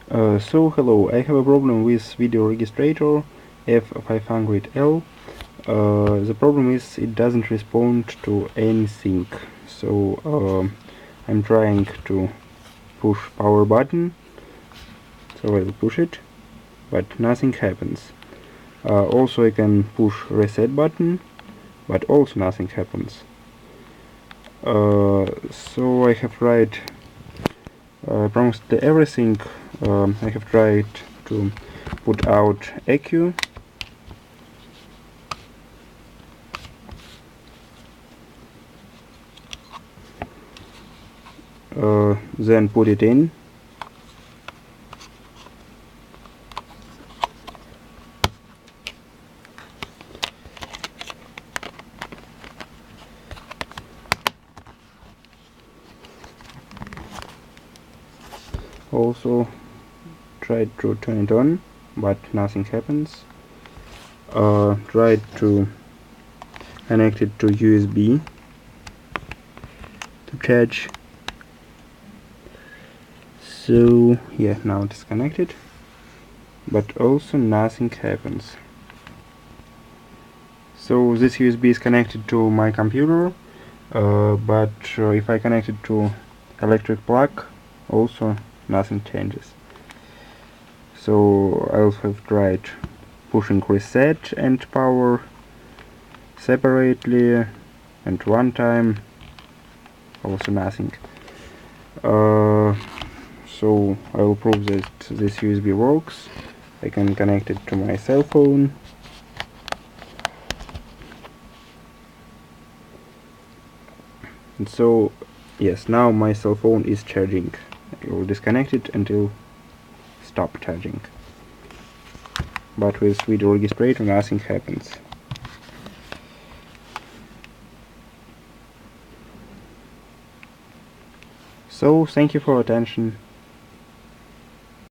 So hello, I have a problem with video registrator F500L. The problem is it doesn't respond to anything. So I'm trying to push power button, so I'll push it, but nothing happens. Also I can push reset button, but also nothing happens. So I have tried almost everything. I have tried to put out EQ, then put it in, also tried to turn it on, but nothing happens. Tried to connect it to USB to charge. So yeah, now it is connected, but also nothing happens. So this USB is connected to my computer, but if I connect it to electric plug, also nothing changes. So I also have tried pushing reset and power separately and one time, also nothing. So I will prove that this USB works. I can connect it to my cell phone. And so yes, now my cell phone is charging. I will disconnect it until stop charging. But with video registrator nothing happens. So thank you for attention.